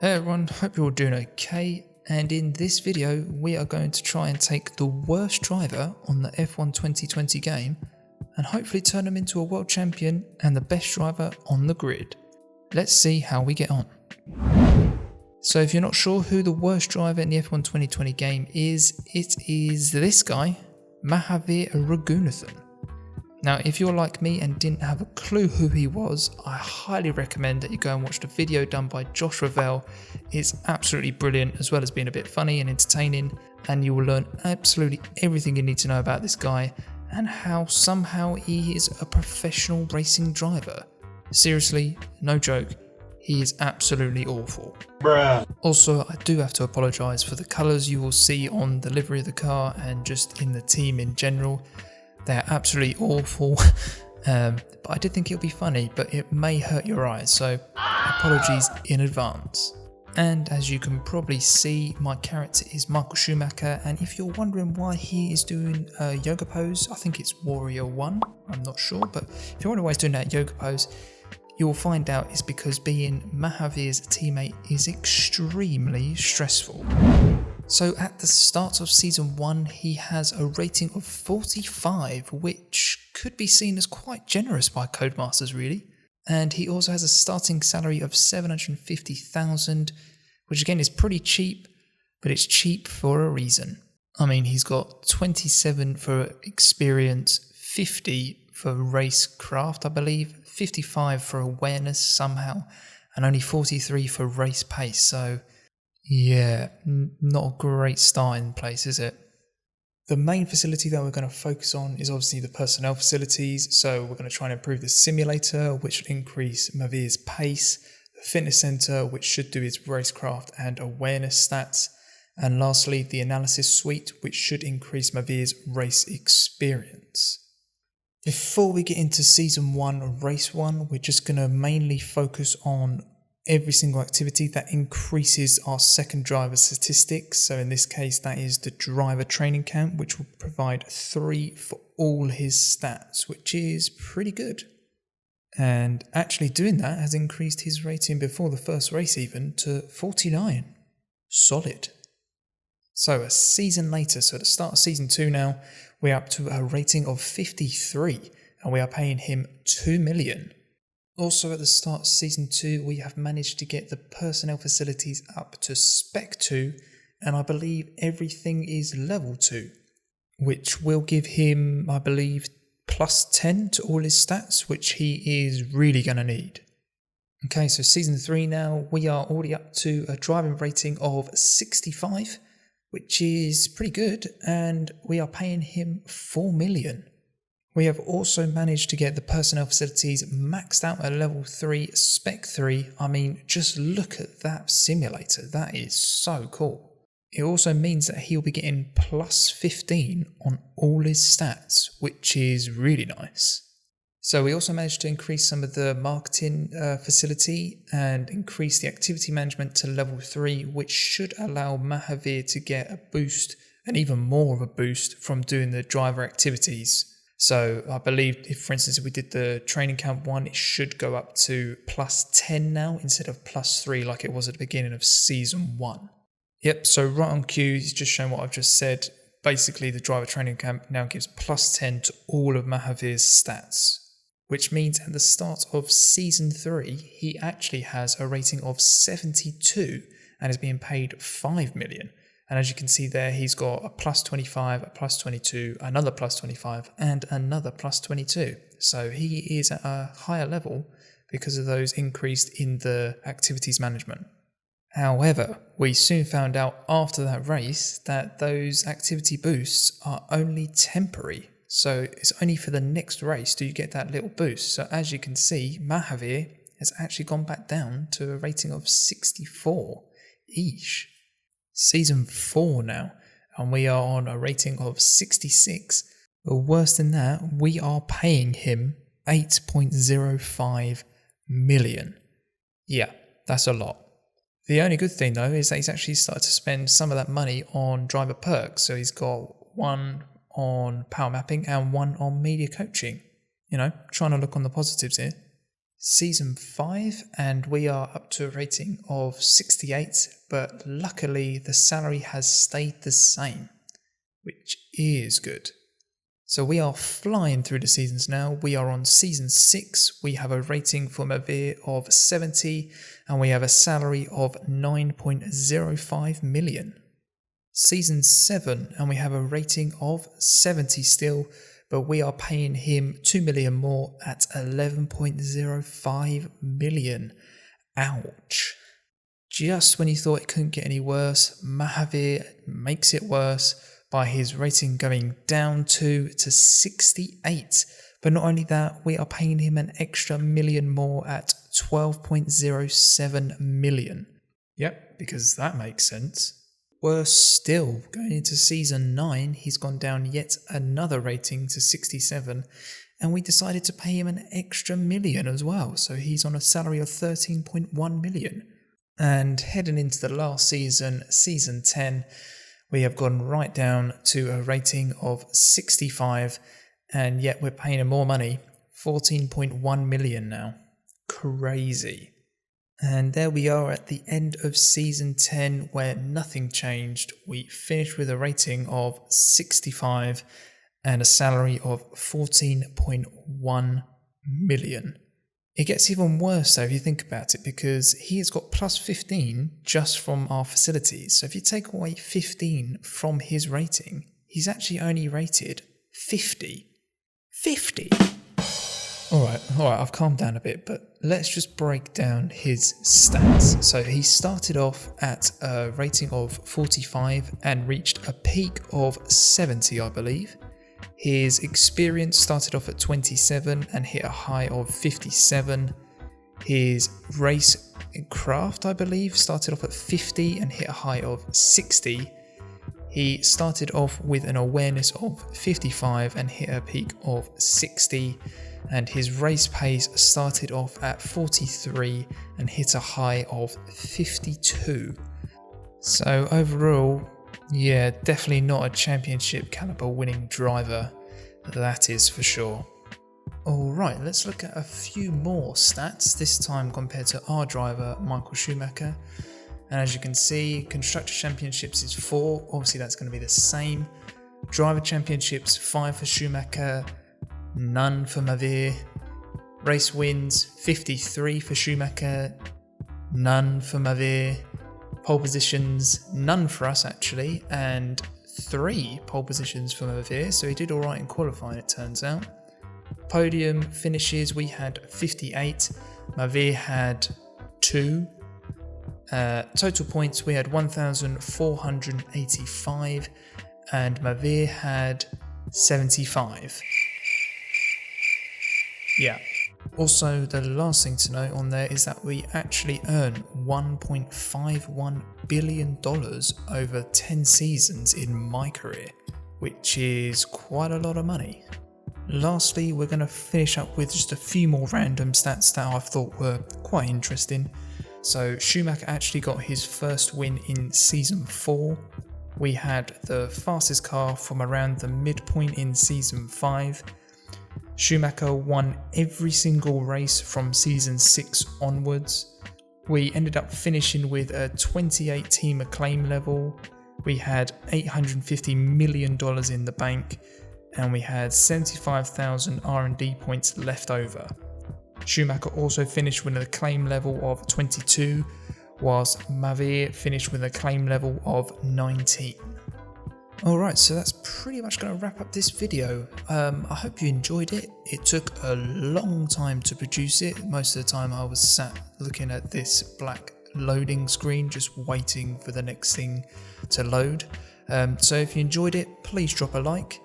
Hey everyone, hope you're all doing okay, and in this video we are going to try and take the worst driver on the F1 2020 game and hopefully turn him into a world champion and the best driver on the grid. Let's see how we get on. So if you're not sure who the worst driver in the F1 2020 game is, it is this guy, MAHAVEER RAGHUNATHAN. Now, if you're like me and didn't have a clue who he was, I highly recommend that you go and watch the video done by Josh Ravel. It's absolutely brilliant, as well as being a bit funny and entertaining, and you will learn absolutely everything you need to know about this guy and how somehow he is a professional racing driver. Seriously, no joke, he is absolutely awful. Bruh. Also, I do have to apologise for the colours you will see on the livery of the car and just in the team in general. They're absolutely awful, but I did think it'll be funny, but it may hurt your eyes, so apologies in advance. And as you can probably see, my character is Michael Schumacher, and if you're wondering why he is doing a yoga pose, I think it's Warrior 1, I'm not sure, but if you're wondering why he's doing that yoga pose, you will find out it's because being Mahaveer's teammate is extremely stressful. So at the start of season 1, he has a rating of 45, which could be seen as quite generous by Codemasters really. And he also has a starting salary of 750,000, which again is pretty cheap, but it's cheap for a reason. I mean, he's got 27 for experience, 50 for racecraft, I believe, 55 for awareness somehow, and only 43 for race pace, so yeah, not a great starting place, is it? The main facility that we're going to focus on is obviously the personnel facilities, so we're going to try and improve the simulator, which will increase Mahaveer's pace, the fitness center, which should do his racecraft and awareness stats, and lastly the analysis suite, which should increase Mahaveer's race experience. Before we get into season 1 race 1, we're just going to mainly focus on every single activity that increases our second driver statistics. So in this case, that is the driver training camp, which will provide 3 for all his stats, which is pretty good. And actually doing that has increased his rating before the first race even to 49. Solid. So a season later, so at the start of season 2 now, we're up to a rating of 53 and we are paying him 2 million. Also at the start of season 2, we have managed to get the personnel facilities up to spec 2, and I believe everything is level 2, which will give him, I believe, plus 10 to all his stats, which he is really going to need. Okay, so season 3 now, we are already up to a driving rating of 65, which is pretty good, and we are paying him 4 million. We have also managed to get the personnel facilities maxed out at level 3, spec 3. I mean, just look at that simulator. That is so cool. It also means that he'll be getting plus 15 on all his stats, which is really nice. So we also managed to increase some of the marketing facility and increase the activity management to level 3, which should allow Mahaveer to get a boost, and even more of a boost, from doing the driver activities. So I believe if, for instance, if we did the training camp 1, it should go up to plus 10 now instead of plus 3 like it was at the beginning of season 1. Yep, so right on cue, he's just shown what I've just said. Basically, the driver training camp now gives plus 10 to all of Mahaveer's stats, which means at the start of season 3, he actually has a rating of 72 and is being paid 5 million. And as you can see there, he's got a plus 25, a plus 22, another plus 25, and another plus 22. So he is at a higher level because of those increased in the activities management. However, we soon found out after that race that those activity boosts are only temporary. So it's only for the next race do you get that little boost. So as you can see, Mahaveer has actually gone back down to a rating of 64. Eesh. Season 4 now, and we are on a rating of 66. But worse than that, we are paying him 8.05 million. Yeah, that's a lot. The only good thing though is that he's actually started to spend some of that money on driver perks. So he's got 1 on power mapping and 1 on media coaching. You know, trying to look on the positives here. Season 5, and we are up to a rating of 68, but luckily the salary has stayed the same, which is good. So we are flying through the seasons now. We are on season 6. We have a rating for Mahaveer of 70, and we have a salary of 9.05 million. Season 7, and we have a rating of 70 still, but we are paying him 2 million more at 11.05 million. Ouch. Just when you thought it couldn't get any worse, Mahaveer makes it worse by his rating going down to 68. But not only that, we are paying him an extra million more at 12.07 million. Yep, because that makes sense. Worse still, going into season 9, he's gone down yet another rating to 67, and we decided to pay him an extra million as well, so he's on a salary of 13.1 million. And heading into the last season, season 10, we have gone right down to a rating of 65, and yet we're paying him more money, 14.1 million now. Crazy. And there we are at the end of season 10, where nothing changed. We finished with a rating of 65 and a salary of 14.1 million. It gets even worse though if you think about it, because he has got plus 15 just from our facilities. So if you take away 15 from his rating, he's actually only rated 50. 50! Alright, I've calmed down a bit, but let's just break down his stats. So he started off at a rating of 45 and reached a peak of 70, I believe. His experience started off at 27 and hit a high of 57. His race craft, I believe, started off at 50 and hit a high of 60. He started off with an awareness of 55 and hit a peak of 60. And his race pace started off at 43 and hit a high of 52. So overall, yeah, definitely not a championship caliber winning driver, that is for sure. Alright, let's look at a few more stats, this time compared to our driver Michael Schumacher. And as you can see, Constructor Championships is 4, obviously that's going to be the same. Driver Championships 5 for Schumacher, none for Mahaveer. Race wins 53 for Schumacher, none for Mahaveer. Pole positions, none for us actually, and 3 pole positions for Mahaveer, so he did alright in qualifying, it turns out. Podium finishes, we had 58, Mahaveer had 2. Total points, we had 1,485 and Mahaveer had 75. Yeah. Also, the last thing to note on there is that we actually earn $1.51 billion over 10 seasons in my career, which is quite a lot of money. Lastly, we're going to finish up with just a few more random stats that I thought were quite interesting. So Schumacher actually got his first win in season 4. We had the fastest car from around the midpoint in season 5. Schumacher won every single race from season 6 onwards. We ended up finishing with a 28 team acclaim level. We had $850 million in the bank, and we had 75,000 R&D points left over. Schumacher also finished with an acclaim level of 22, whilst Mahaveer finished with an acclaim level of 19. Alright, so that's pretty much going to wrap up this video. I hope you enjoyed it. It took a long time to produce it. Most of the time I was sat looking at this black loading screen, just waiting for the next thing to load. So if you enjoyed it, please drop a like.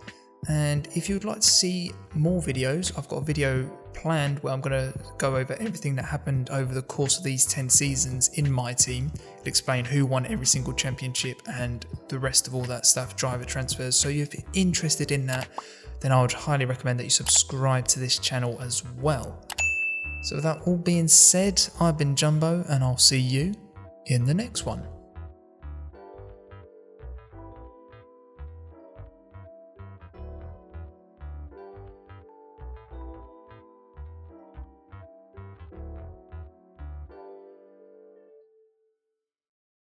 And if you would like to see more videos, I've got a video planned where I'm going to go over everything that happened over the course of these 10 seasons in my team. It'll explain who won every single championship and the rest of all that stuff, driver transfers. So if you're interested in that, then I would highly recommend that you subscribe to this channel as well. So with that all being said, I've been Jumbo and I'll see you in the next one.